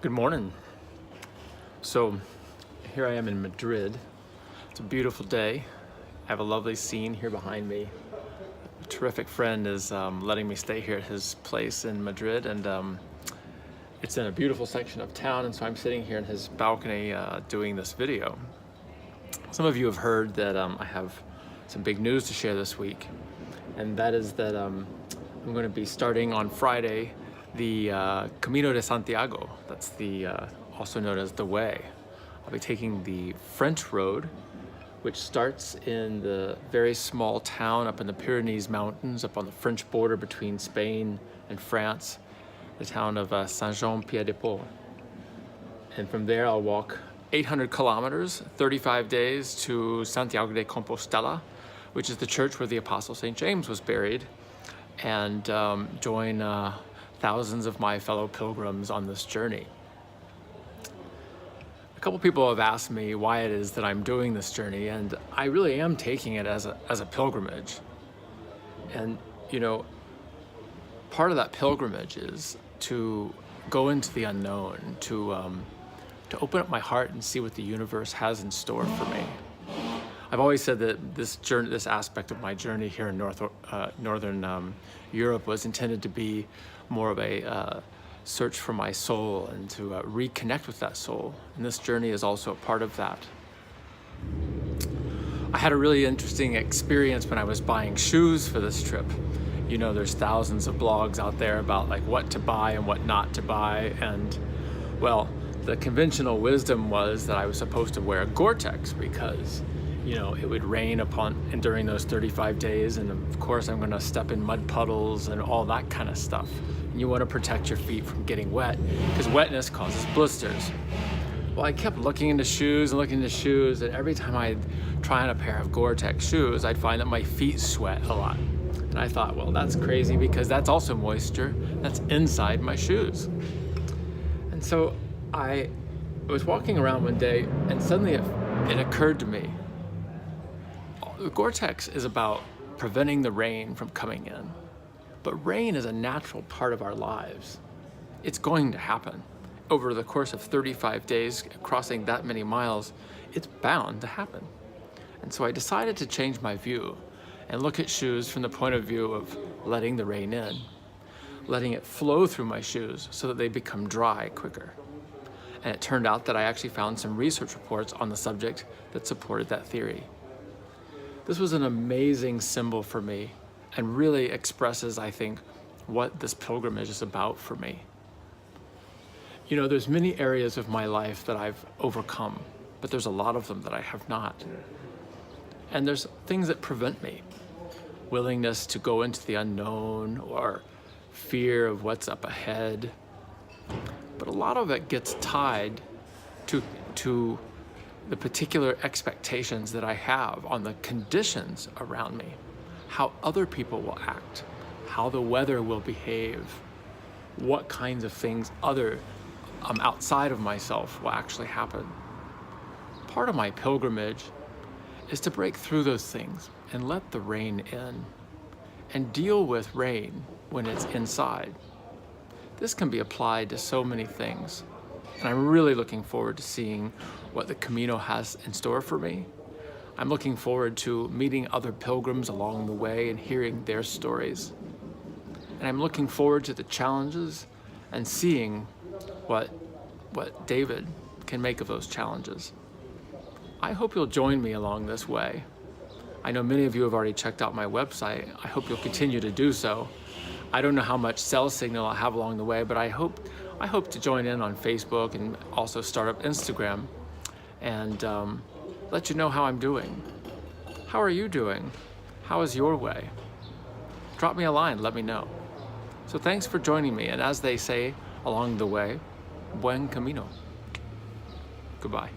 Good morning. So here I am in Madrid. It's a beautiful day. I have a lovely scene here behind me. A terrific friend is letting me stay here at his place in Madrid, and it's in a beautiful section of town, and so I'm sitting here in his balcony doing this video. Some of you have heard that I have some big news to share this week, and that is that I'm going to be starting on Friday the Camino de Santiago. That's the also known as the Way. I'll be taking the French road, which starts in the very small town up in the Pyrenees Mountains, up on the French border between Spain and France, the town of Saint-Jean-Pied-de-Port. And from there I'll walk 800 kilometers, 35 days to Santiago de Compostela, which is the church where the Apostle St. James was buried, and join thousands of my fellow pilgrims on this journey. A couple people have asked me why it is that I'm doing this journey, and I really am taking it as a pilgrimage. And you know, part of that pilgrimage is to go into the unknown, to open up my heart and see what the universe has in store for me. I've always said that this aspect of my journey here in northern Europe was intended to be more of a search for my soul and to reconnect with that soul. And this journey is also a part of that. I had a really interesting experience when I was buying shoes for this trip. You know, there's thousands of blogs out there about like what to buy and what not to buy. And well, the conventional wisdom was that I was supposed to wear Gore-Tex because, you know, it would rain during those 35 days, and of course I'm gonna step in mud puddles and all that kind of stuff. And you wanna protect your feet from getting wet, because wetness causes blisters. Well, I kept looking into shoes, and every time I'd try on a pair of Gore-Tex shoes, I'd find that my feet sweat a lot. And I thought, well, that's crazy, because that's also moisture that's inside my shoes. And so I was walking around one day, and suddenly it occurred to me, the Gore-Tex is about preventing the rain from coming in. But rain is a natural part of our lives. It's going to happen. Over the course of 35 days, crossing that many miles, it's bound to happen. And so I decided to change my view and look at shoes from the point of view of letting the rain in, letting it flow through my shoes so that they become dry quicker. And it turned out that I actually found some research reports on the subject that supported that theory. This was an amazing symbol for me and really expresses, I think, what this pilgrimage is about for me. You know, there's many areas of my life that I've overcome, but there's a lot of them that I have not. And there's things that prevent me. Willingness to go into the unknown, or fear of what's up ahead. But a lot of it gets tied to the particular expectations that I have on the conditions around me, how other people will act, how the weather will behave, what kinds of things outside of myself will actually happen. Part of my pilgrimage is to break through those things and let the rain in and deal with rain when it's inside. This can be applied to so many things, and I'm really looking forward to seeing what the Camino has in store for me. I'm looking forward to meeting other pilgrims along the way and hearing their stories. And I'm looking forward to the challenges and seeing what David can make of those challenges. I hope you'll join me along this way. I know many of you have already checked out my website. I hope you'll continue to do so. I don't know how much cell signal I'll have along the way, but I hope to join in on Facebook and also start up Instagram and let you know how I'm doing. How are you doing? How is your way? Drop me a line, let me know. So thanks for joining me, and as they say along the way, buen camino. Goodbye.